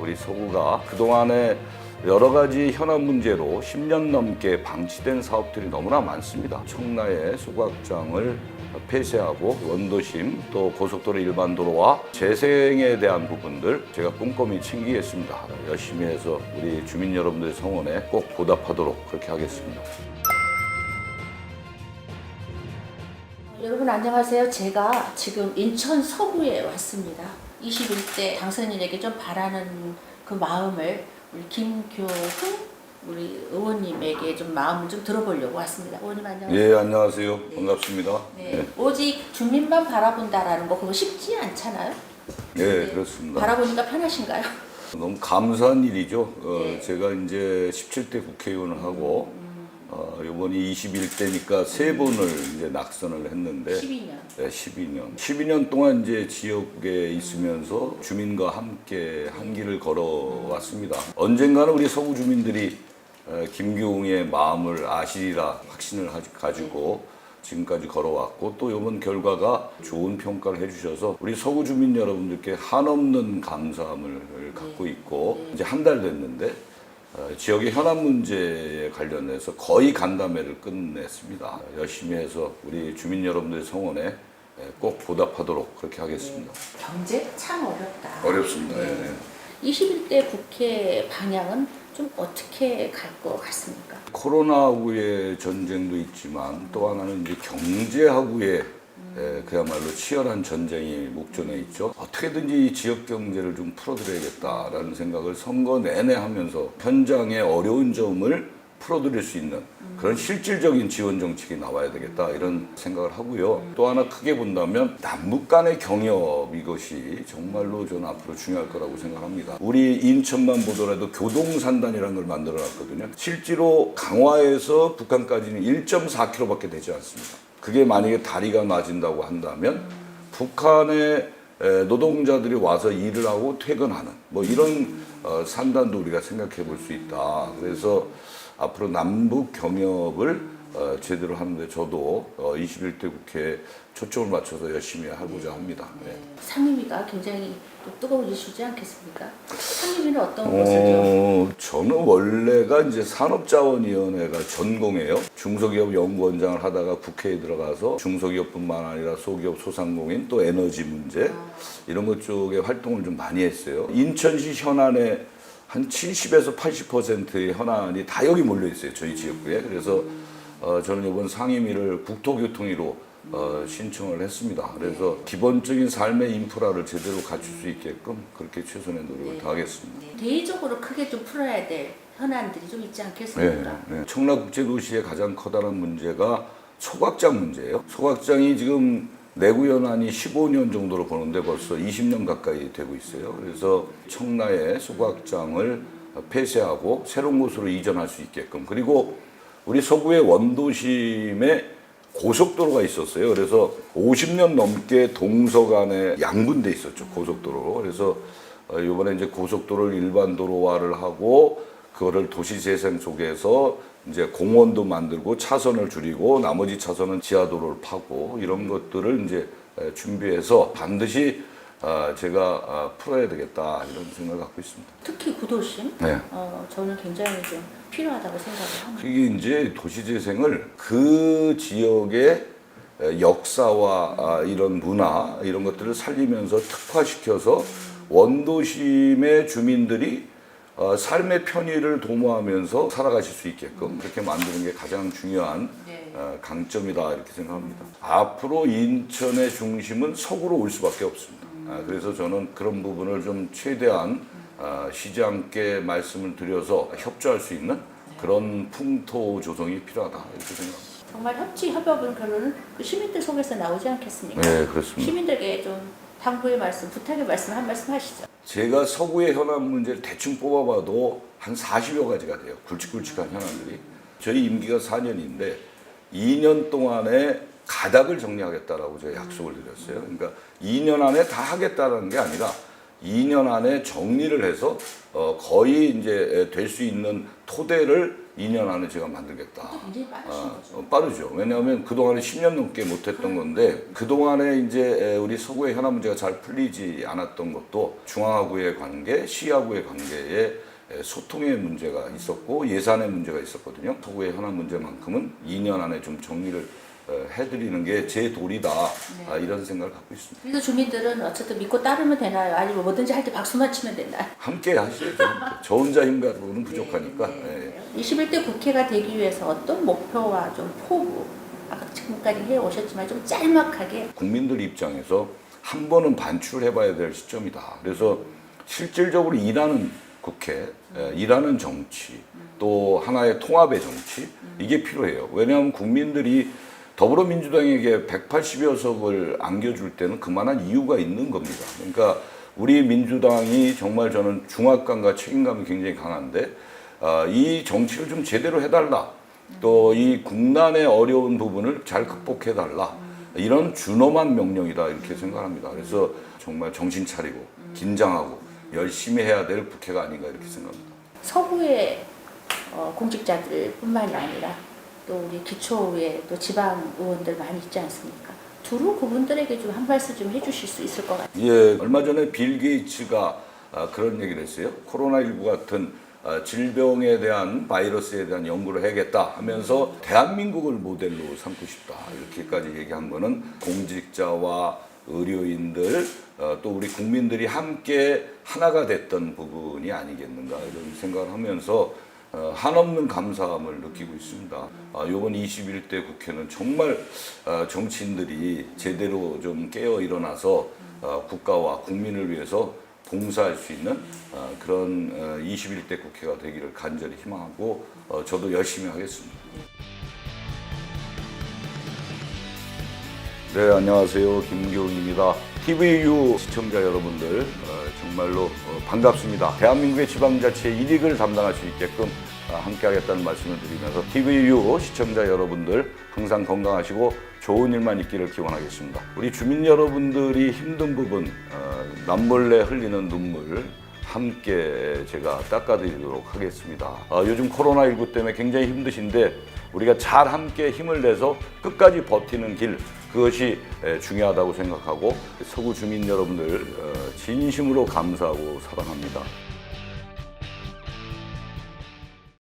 우리 서구가 그동안에 여러 가지 현안 문제로 10년 넘게 방치된 사업들이 너무나 많습니다. 청라의 소각장을 폐쇄하고 원도심 또 고속도로 일반도로와 재생에 대한 부분들 제가 꼼꼼히 챙기겠습니다. 열심히 해서 우리 주민 여러분들의 성원에 꼭 보답하도록 그렇게 하겠습니다. 여러분 안녕하세요. 제가 지금 인천 서구에 왔습니다. 21대 당선인에게 좀 바라는 그 마음을 우리 김교훈 우리 의원님에게 좀 마음을 좀 들어보려고 왔습니다. 의원님 안녕하세요. 예, 안녕하세요. 네. 반갑습니다. 네. 오직 주민만 바라본다라는 거 그거 쉽지 않잖아요. 네, 그렇습니다. 바라보니까 편하신가요? 너무 감사한 일이죠. 네. 제가 이제 17대 국회의원을 하고 이번이 21대니까 세 번을 이제 낙선을 했는데 12년. 네, 12년. 12년 동안 이제 지역에 있으면서 주민과 함께 한 길을 걸어왔습니다. 언젠가는 우리 서구 주민들이 김교웅의 마음을 아시리라 확신을 가지고 지금까지 걸어왔고 또 이번 결과가 좋은 평가를 해주셔서 우리 서구 주민 여러분들께 한없는 감사함을 갖고 있고 이제 한 달 됐는데 지역의 현안 문제에 관련해서 거의 간담회를 끝냈습니다. 열심히 해서 우리 주민 여러분들의 성원에 꼭 보답하도록 그렇게 하겠습니다. 경제 참 어렵다. 어렵습니다. 네. 예. 21대 국회 방향은 좀 어떻게 갈 것 같습니까? 코로나하고의 전쟁도 있지만 또 하나는 이제 경제하고의 그야말로 치열한 전쟁이 목전에 있죠. 어떻게든지 이 지역 경제를 좀 풀어드려야겠다라는 생각을 선거 내내 하면서 현장의 어려운 점을 풀어드릴 수 있는 그런 실질적인 지원 정책이 나와야 되겠다 이런 생각을 하고요. 또 하나 크게 본다면 남북 간의 경협 이것이 정말로 저는 앞으로 중요할 거라고 생각합니다. 우리 인천만 보더라도 교동산단이라는 걸 만들어 놨거든요. 실제로 강화에서 북한까지는 1.4km밖에 되지 않습니다. 그게 만약에 다리가 낮은다고 한다면 북한의 노동자들이 와서 일을 하고 퇴근하는 뭐 이런 산단도 우리가 생각해 볼 수 있다. 그래서 앞으로 남북 경협을 제대로 하는데 저도 21대 국회에 초점을 맞춰서 열심히 하고자 합니다. 네. 상임위가 굉장히 또 뜨거워지시지 않겠습니까? 상임위는 어떤 것을 좀? 저는 원래가 이제 산업자원위원회가 전공이에요. 중소기업 연구원장을 하다가 국회에 들어가서 중소기업뿐만 아니라 소기업, 소상공인 또 에너지 문제 이런 것 쪽에 활동을 좀 많이 했어요. 인천시 현안에 한 70에서 80%의 현안이 다 여기 몰려 있어요. 저희 지역구에. 그래서 저는 이번 상임위를 국토교통위로 신청을 했습니다. 그래서 기본적인 삶의 인프라를 제대로 갖출 수 있게끔 그렇게 최선의 노력을 다하겠습니다. 대의적으로 크게 좀 풀어야 될 현안들이 좀 있지 않겠습니까? 네. 청라국제도시의 가장 커다란 문제가 소각장 문제예요. 소각장이 지금 내구 연한이 15년 정도로 보는데 벌써 20년 가까이 되고 있어요. 그래서 청라의 소각장을 폐쇄하고 새로운 곳으로 이전할 수 있게끔 그리고 우리 서구의 원도심에 고속도로가 있었어요. 그래서 50년 넘게 동서간에 양분돼 있었죠. 고속도로. 그래서 이번에 이제 고속도로를 일반 도로화를 하고 그거를 도시재생 속에서 이제 공원도 만들고 차선을 줄이고 나머지 차선은 지하도로를 파고 이런 것들을 이제 준비해서 반드시 제가 풀어야 되겠다 이런 생각을 갖고 있습니다. 특히 구도심, 네. 저는 굉장히 좀 필요하다고 생각을 합니다. 그게 이제 도시재생을 그 지역의 역사와 이런 문화 이런 것들을 살리면서 특화시켜서 원도심의 주민들이 삶의 편의를 도모하면서 살아가실 수 있게끔 그렇게 만드는 게 가장 중요한 강점이다 이렇게 생각합니다. 앞으로 인천의 중심은 서구로 올 수밖에 없습니다. 그래서 저는 그런 부분을 좀 최대한 시장께 말씀을 드려서 협조할 수 있는 그런 풍토 조성이 필요하다 이렇게 생각합니다. 정말 협치 협업은 결론은 그 시민들 속에서 나오지 않겠습니까? 네, 그렇습니다. 시민들에게 좀 당부의 말씀, 부탁의 말씀 한 말씀 하시죠. 제가 서구의 현안 문제를 대충 뽑아봐도 한 40여 가지가 돼요. 굵직굵직한 현안들이. 저희 임기가 4년인데 2년 동안에 가닥을 정리하겠다라고 제가 약속을 드렸어요. 그러니까 2년 안에 다 하겠다는 게 아니라 2년 안에 정리를 해서 거의 이제 될 수 있는 토대를 2년 안에 제가 만들겠다. 굉장히 빠르신 거죠. 빠르죠. 왜냐하면 그동안에 10년 넘게 못했던 건데 그동안에 이제 우리 서구의 현안 문제가 잘 풀리지 않았던 것도 중앙하고의 관계, 시하고의 관계에 소통의 문제가 있었고 예산의 문제가 있었거든요. 서구의 현안 문제만큼은 2년 안에 좀 정리를 해드리는 게 제 도리다. 이런 생각을 갖고 있습니다. 그래서 주민들은 어쨌든 믿고 따르면 되나요? 아니면 뭐든지 할 때 박수만 치면 되나요? 함께 하셔야죠. 저 혼자 힘 가지고는 부족하니까. 네. 21대 국회가 되기 위해서 어떤 목표와 좀 포부, 아까 지금까지 해오셨지만 좀 짤막하게 국민들 입장에서 한 번은 반출해봐야 될 시점이다. 그래서 실질적으로 일하는 국회, 일하는 정치, 또 하나의 통합의 정치, 이게 필요해요. 왜냐하면 국민들이 더불어민주당에게 180여 석을 안겨줄 때는 그만한 이유가 있는 겁니다. 그러니까 우리 민주당이 정말 저는 중압감과 책임감이 굉장히 강한데 이 정치를 좀 제대로 해달라. 또 이 국난의 어려운 부분을 잘 극복해달라. 이런 준엄한 명령이다 이렇게 생각합니다. 그래서 정말 정신 차리고 긴장하고 열심히 해야 될 국회가 아닌가 이렇게 생각합니다. 서구의 공직자들뿐만이 아니라 또 우리 기초의회 또 지방 의원들 많이 있지 않습니까? 두루 그분들에게 좀 한 말씀 좀 해주실 수 있을 것 같아요. 예, 얼마 전에 빌 게이츠가 그런 얘기를 했어요. 코로나19 같은 질병에 대한 바이러스에 대한 연구를 해야겠다 하면서 대한민국을 모델로 삼고 싶다 이렇게까지 얘기한 거는 공직자와 의료인들 또 우리 국민들이 함께 하나가 됐던 부분이 아니겠는가 이런 생각을 하면서 한없는 감사함을 느끼고 있습니다. 이번 21대 국회는 정말 정치인들이 제대로 좀 깨어 일어나서 국가와 국민을 위해서 봉사할 수 있는 그런 21대 국회가 되기를 간절히 희망하고 저도 열심히 하겠습니다. 네, 안녕하세요. 김교웅입니다. TVU 시청자 여러분들 정말로 반갑습니다. 대한민국의 지방자치의 일익을 담당할 수 있게끔 함께하겠다는 말씀을 드리면서 TVU 시청자 여러분들 항상 건강하시고 좋은 일만 있기를 기원하겠습니다. 우리 주민 여러분들이 힘든 부분, 남몰래 흘리는 눈물 함께 제가 닦아드리도록 하겠습니다. 요즘 코로나19 때문에 굉장히 힘드신데 우리가 잘 함께 힘을 내서 끝까지 버티는 길, 그것이 중요하다고 생각하고 서구 주민 여러분들 진심으로 감사하고 사랑합니다.